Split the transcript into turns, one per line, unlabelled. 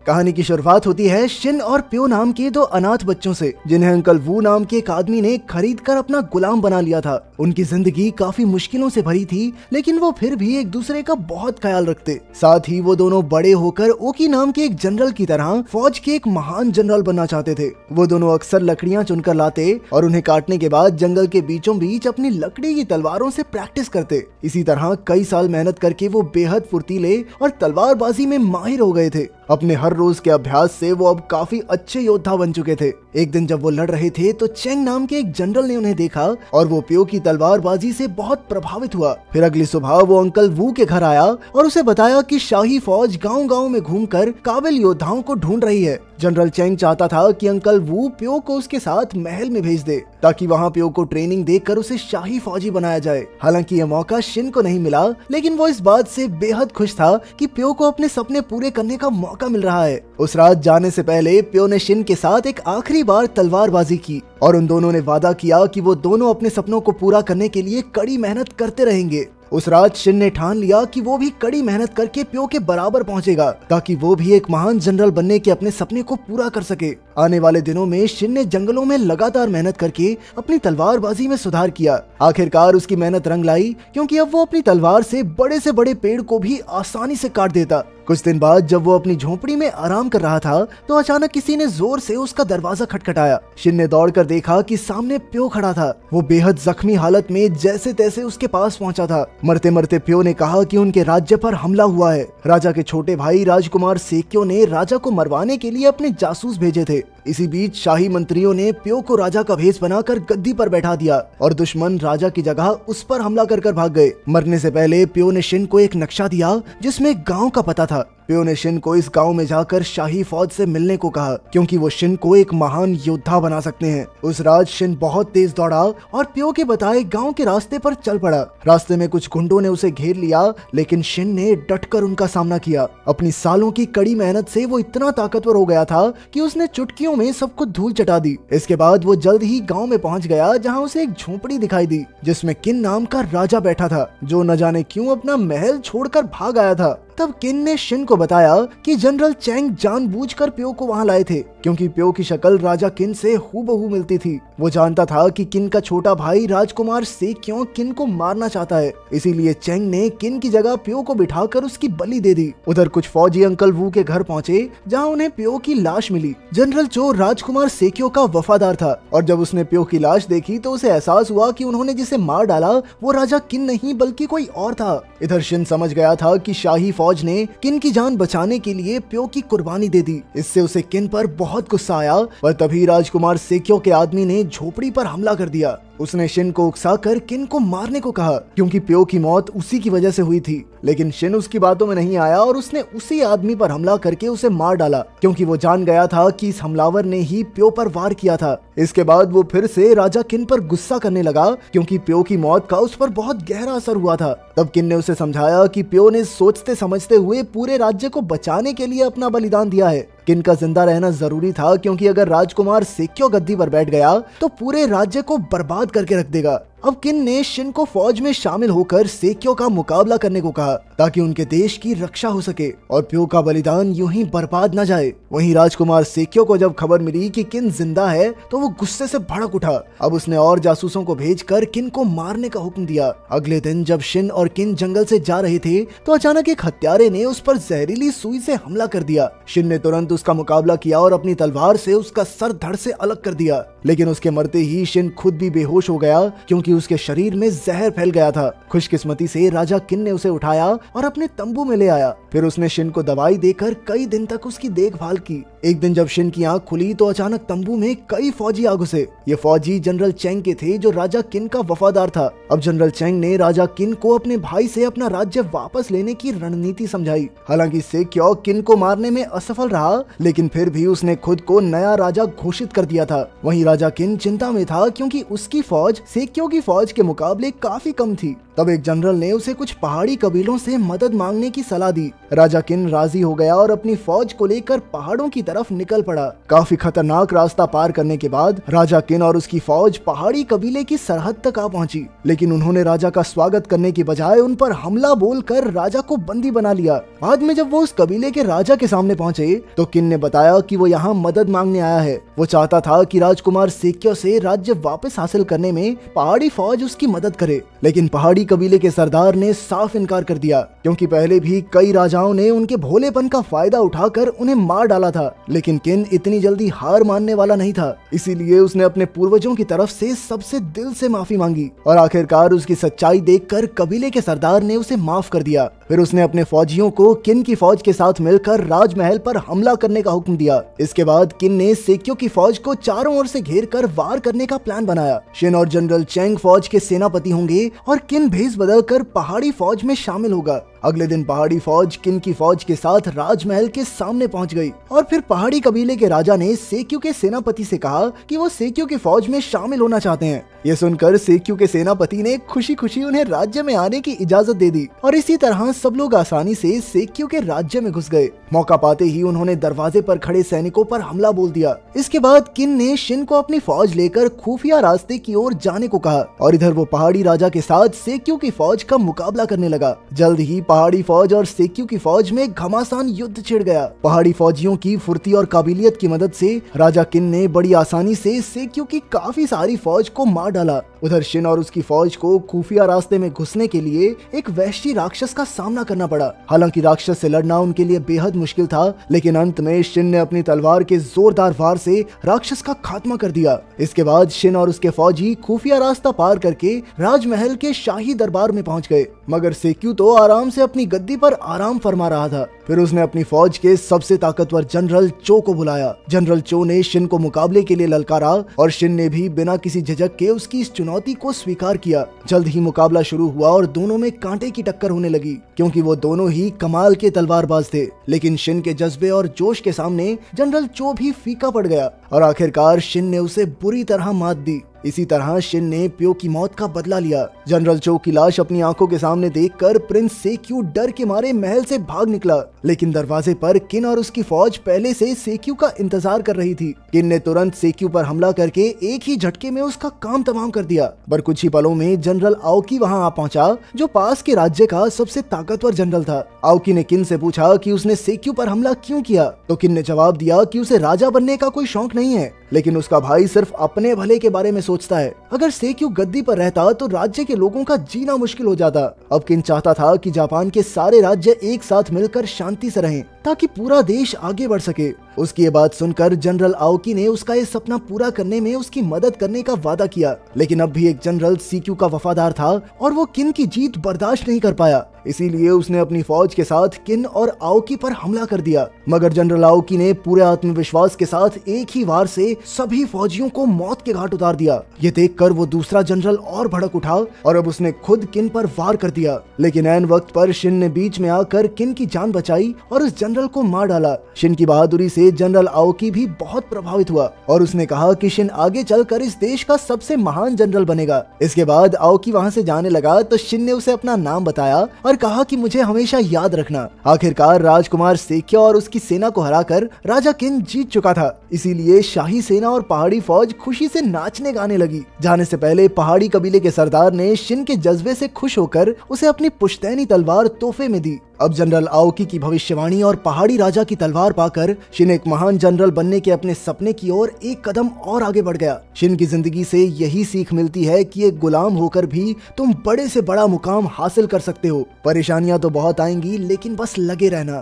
कहानी की शुरुआत होती है शिन और प्यो नाम के दो अनाथ बच्चों से, जिन्हें अंकल वू नाम के एक आदमी ने खरीद कर अपना गुलाम बना लिया था। उनकी जिंदगी काफी मुश्किलों से भरी थी, लेकिन वो फिर भी एक दूसरे का बहुत ख्याल रखते। साथ ही वो दोनों बड़े होकर ओकी नाम के एक जनरल की तरह फौज के एक महान जनरल बनना चाहते थे। वो दोनों अक्सर लकड़ियां चुनकर लाते और उन्हें काटने के बाद जंगल के बीचों बीच अपनी लकड़ी की तलवारों से प्रैक्टिस करते। इसी तरह कई साल मेहनत करके वो बेहद फुर्तीले और तलवारबाजी में माहिर हो गए थे। अपने हर रोज के अभ्यास से वो अब काफी अच्छे योद्धा बन चुके थे। एक दिन जब वो लड़ रहे थे तो चेंग नाम के एक जनरल ने उन्हें देखा और वो प्यो की तलवारबाजी से बहुत प्रभावित हुआ। फिर अगली सुबह वो अंकल वू के घर आया और उसे बताया कि शाही फौज गांव-गांव में घूमकर काबिल योद्धाओं को ढूंढ रही है। जनरल चेंग चाहता था कि अंकल वू प्यो को उसके साथ महल में भेज दे, ताकि वहाँ प्यो को ट्रेनिंग देकर उसे शाही फौजी बनाया जाए। हालांकि यह मौका शिन को नहीं मिला, लेकिन वो इस बात से बेहद खुश था कि प्यो को अपने सपने पूरे करने का मौका मिल रहा है। उस रात जाने से पहले प्यो ने शिन के साथ एक आखिरी बार तलवारबाजी की और उन दोनों ने वादा किया कि वो दोनों अपने सपनों को पूरा करने के लिए कड़ी मेहनत करते रहेंगे। उस रात शिन ने ठान लिया कि वो भी कड़ी मेहनत करके प्यो के बराबर पहुंचेगा, ताकि वो भी एक महान जनरल बनने के अपने सपने को पूरा कर सके। आने वाले दिनों में शिन ने जंगलों में लगातार मेहनत करके अपनी तलवारबाजी में सुधार किया। आखिरकार उसकी मेहनत रंग लाई, क्योंकि अब वो अपनी तलवार से बड़े पेड़ को भी आसानी से काट देता। कुछ दिन बाद जब वो अपनी झोपड़ी में आराम कर रहा था तो अचानक किसी ने जोर से उसका दरवाजा खटखटाया। शिन ने दौड़कर देखा कि सामने प्यो खड़ा था। वो बेहद जख्मी हालत में जैसे तैसे उसके पास पहुंचा था। मरते मरते प्यो ने कहा कि उनके राज्य पर हमला हुआ है। राजा के छोटे भाई राजकुमार सेक्यो ने राजा को मरवाने के लिए अपने जासूस भेजे थे। इसी बीच शाही मंत्रियों ने प्यो को राजा का भेष बनाकर गद्दी पर बैठा दिया और दुश्मन राजा की जगह उस पर हमला कर भाग गए। मरने से पहले प्यो ने शिन को एक नक्शा दिया जिसमें गांव का पता था। प्यो ने शिन को इस गांव में जाकर शाही फौज से मिलने को कहा, क्योंकि वो शिन को एक महान योद्धा बना सकते हैं। उस रात शिन बहुत तेज दौड़ा और प्यो के बताए गांव के रास्ते पर चल पड़ा। रास्ते में कुछ गुंडों ने उसे घेर लिया, लेकिन शिन ने डटकर उनका सामना किया। अपनी सालों की कड़ी मेहनत से वो इतना ताकतवर हो गया था कि उसने चुटकियों में सबको धूल चटा दी। इसके बाद वो जल्द ही गांव में पहुंच गया, जहां उसे एक झोपड़ी दिखाई दी जिसमें किन नाम का राजा बैठा था, जो न जाने क्यों अपना महल छोड़कर भाग आया था। तब किन ने शिन को बताया कि जनरल चेंग जानबूझकर प्यो को वहां लाए थे, क्योंकि प्यो की शक्ल राजा किन से हूबहू मिलती थी। वो जानता था कि किन का छोटा भाई राजकुमार सेक्यो किन को मारना चाहता है, इसीलिए चेंग ने किन की जगह प्यो को बिठाकर उसकी बलि दे दी। उधर कुछ फौजी अंकल वू के घर पहुंचे, जहां उन्हें प्यो की लाश मिली। जनरल चो राजकुमार सेक्यो का वफादार था और जब उसने प्यो की लाश देखी तो उसे एहसास हुआ कि उन्होंने जिसे मार डाला वो राजा किन नहीं बल्कि कोई और था। इधर शिन समझ गया था कि शाही फौज ने किन की जान बचाने के लिए प्यो की कुर्बानी दे दी। इससे उसे किन पर बहुत गुस्सा आया, पर तभी राजकुमार सेक्यो के आदमी ने झोपड़ी पर हमला कर दिया। उसने शिन को उकसाकर किन को मारने को कहा, क्योंकि प्यो की मौत उसी की वजह से हुई थी। लेकिन शिन उसकी बातों में नहीं आया और उसने उसी आदमी पर हमला करके उसे मार डाला, क्योंकि वो जान गया था कि इस हमलावर ने ही प्यो पर वार किया था। इसके बाद वो फिर से राजा किन पर गुस्सा करने लगा, क्योंकि प्यो की मौत का उस पर बहुत गहरा असर हुआ था। तब किन ने उसे समझाया कि प्यो ने सोचते समझते हुए पूरे राज्य को बचाने के लिए अपना बलिदान दिया है। किन का जिंदा रहना जरूरी था, क्योंकि अगर राजकुमार सेक्यो गद्दी पर बैठ गया तो पूरे राज्य को बर्बाद करके रख देगा। अब किन ने शिन को फौज में शामिल होकर सेक्यो का मुकाबला करने को कहा, ताकि उनके देश की रक्षा हो सके और प्यो का बलिदान यूं ही बर्बाद न जाए। वहीं राजकुमार सेक्यो को जब खबर मिली कि किन जिंदा है तो वो गुस्से से भड़क उठा। अब उसने और जासूसों को भेजकर किन को मारने का हुक्म दिया। अगले दिन जब शिन और किन जंगल से जा रहे थे तो अचानक एक हत्यारे ने उस पर जहरीली सुई से हमला कर दिया। शिन ने तुरंत उसका मुकाबला किया और अपनी तलवार से उसका सर धड़ से अलग कर दिया, लेकिन उसके मरते ही शिन खुद भी बेहोश हो गया, क्योंकि उसके शरीर में जहर फैल गया था। खुशकिस्मती से राजा किन ने उसे उठाया और अपने तंबू में ले आया। फिर उसने शिन को दवाई देकर कई दिन तक उसकी देखभाल की। एक दिन जब शिन की आंख खुली तो अचानक तंबू में कई फौजी आ घुसे। ये फौजी जनरल चेंग के थे, जो राजा किन का वफादार था। अब जनरल चेंग ने राजा किन को अपने भाई से अपना राज्य वापस लेने की रणनीति समझाई। हालांकि सेक्यो किन को मारने में असफल रहा, लेकिन फिर भी उसने खुद को नया राजा घोषित कर दिया था। वहीं राजा किन चिंता में था क्योंकि उसकी फौज सेक्यो की फौज के मुकाबले काफी कम थी। तब एक जनरल ने उसे कुछ पहाड़ी कबीलों से मदद मांगने की सलाह दी। राजा किन राजी हो गया और अपनी फौज को लेकर पहाड़ों की तरफ निकल पड़ा। काफी खतरनाक रास्ता पार करने के बाद राजा किन और उसकी फौज पहाड़ी कबीले की सरहद तक आ पहुंची, लेकिन उन्होंने राजा का स्वागत करने की बजाय उन पर हमला बोलकर राजा को बंदी बना लिया। बाद में जब वो उस कबीले के राजा के सामने पहुंचे तो किन ने बताया कि वो यहाँ मदद मांगने आया है। वो चाहता था कि राजकुमार सेक्यो से राज्य वापस हासिल करने में पहाड़ी फौज उसकी मदद करे, लेकिन पहाड़ी कबीले के सरदार ने साफ इनकार कर दिया क्योंकि पहले भी कई राजाओं ने उनके भोलेपन का फायदा उठाकर उन्हें मार डाला था। लेकिन किन इतनी जल्दी हार मानने वाला नहीं था, इसीलिए उसने अपने पूर्वजों की तरफ से सबसे दिल से माफी मांगी और आखिरकार उसकी सच्चाई देखकर कबीले के सरदार ने उसे माफ कर दिया। फिर उसने अपने फौजियों को किन की फौज के साथ मिलकर राजमहल पर हमला करने का हुक्म दिया। इसके बाद किन ने सेक्यो की फौज को चारों ओर से घेर कर वार करने का प्लान बनाया। शिन और जनरल चेंग फौज के सेनापति होंगे और किन भेस बदलकर पहाड़ी फौज में शामिल होगा। अगले दिन पहाड़ी फौज किन की फौज के साथ राजमहल के सामने पहुंच गई और फिर पहाड़ी कबीले के राजा ने सेक्यो के सेनापति से कहा कि वो सेक्यो की फौज में शामिल होना चाहते हैं। ये सुनकर सेक्यो के सेनापति ने खुशी खुशी उन्हें राज्य में आने की इजाजत दे दी और इसी तरह सब लोग आसानी से सेक्यो के राज्य में घुस गए। मौका पाते ही उन्होंने दरवाजे पर खड़े सैनिकों पर हमला बोल दिया। इसके बाद किन ने शिन को अपनी फौज लेकर खुफिया रास्ते की ओर जाने को कहा और इधर वो पहाड़ी राजा के साथ सेक्यो की फौज का मुकाबला करने लगा। जल्द ही पहाड़ी फौज और सेक्यो की फौज में घमासान युद्ध छिड़ गया। पहाड़ी फौजियों की फुर्ती और काबिलियत की मदद से राजा किन ने बड़ी आसानी से सेक्यो की काफी सारी फौज को मार डाला। उधर शिन और उसकी फौज को खुफिया रास्ते में घुसने के लिए एक वहशी राक्षस का सामना करना पड़ा। हालांकि राक्षस से लड़ना उनके लिए बेहद मुश्किल था, लेकिन अंत में शिन ने अपनी तलवार के जोरदार वार से राक्षस का खात्मा कर दिया। इसके बाद शिन और उसके फौजी खुफिया रास्ता पार करके राजमहल के शाही दरबार में पहुंच गए, मगर सेक्यू तो आराम से अपनी गद्दी पर आराम फरमा रहा था। फिर उसने अपनी फौज के सबसे ताकतवर जनरल चो को बुलाया। जनरल चो ने शिन को मुकाबले के लिए ललकारा और शिन ने भी बिना किसी झिझक के उसकी इस चुनौती को स्वीकार किया। जल्द ही मुकाबला शुरू हुआ और दोनों में कांटे की टक्कर होने लगी क्योंकि वो दोनों ही कमाल के तलवारबाज थे। लेकिन शिन के जज्बे और जोश के सामने जनरल चो भी फीका पड़ गया और आखिरकार शिन ने उसे बुरी तरह मात दी। इसी तरह शिन ने प्यो की मौत का बदला लिया। जनरल चो की लाश अपनी आंखों के सामने देखकर प्रिंस सेक्यू डर के मारे महल से भाग निकला, लेकिन दरवाजे पर किन और उसकी फौज पहले से सेक्यू का इंतजार कर रही थी। किन ने तुरंत सेक्यू पर हमला करके एक ही झटके में उसका काम तमाम कर दिया। पर कुछ ही पलों में जनरल आओकी वहां आ पहुंचा, जो पास के राज्य का सबसे ताकतवर जनरल था। आओकी ने किन से पूछा कि उसने सेक्यू पर हमला क्यों किया, तो किन ने जवाब दिया कि उसे राजा बनने का कोई शौक नहीं है, लेकिन उसका भाई सिर्फ अपने भले के बारे में सोचता है। अगर सेक्यू गद्दी पर रहता तो राज्य के लोगों का जीना मुश्किल हो जाता। अब किन चाहता था कि जापान के सारे राज्य एक साथ मिलकर शांति से रहें ताकि पूरा देश आगे बढ़ सके। उसकी ये बात सुनकर जनरल आओकी ने उसका ये सपना पूरा करने में उसकी मदद करने का वादा किया, लेकिन अब भी एक जनरल सेक्यू का वफादार था और वो किन की जीत बर्दाश्त नहीं कर पाया। इसीलिए उसने अपनी फौज के साथ किन और आओकी पर हमला कर दिया, मगर जनरल आओकी ने पूरे आत्मविश्वास के साथ एक ही वार से सभी फौजियों को मौत के घाट उतार दिया। ये देखकर वो दूसरा जनरल और भड़क उठा और अब उसने खुद किन पर वार कर दिया, लेकिन ऐन वक्त पर शिन ने बीच में आकर किन की जान बचाई और उस जनरल को मार डाला। शिन की बहादुरी से जनरल आओकी भी बहुत प्रभावित हुआ और उसने कहा कि शिन आगे चलकर इस देश का सबसे महान जनरल बनेगा। इसके बाद आओकी वहाँ से जाने लगा तो शिन ने उसे अपना नाम बताया और कहा कि मुझे हमेशा याद रखना। आखिरकार राजकुमार सेक्यो और उसकी सेना को हराकर राजा किन जीत चुका था, इसीलिए शाही सेना और पहाड़ी फौज खुशी से नाचने गाने लगी। जाने से पहले पहाड़ी कबीले के सरदार ने शिन के जज्बे से खुश होकर उसे अपनी पुश्तैनी तलवार तोहफे में दी। अब जनरल आओकी की भविष्यवाणी और पहाड़ी राजा की तलवार पाकर शिन एक महान जनरल बनने के अपने सपने की ओर एक कदम और आगे बढ़ गया। शिन की जिंदगी से यही सीख मिलती है कि एक गुलाम होकर भी तुम बड़े से बड़ा मुकाम हासिल कर सकते हो। परेशानियां तो बहुत आएंगी, लेकिन बस लगे रहना।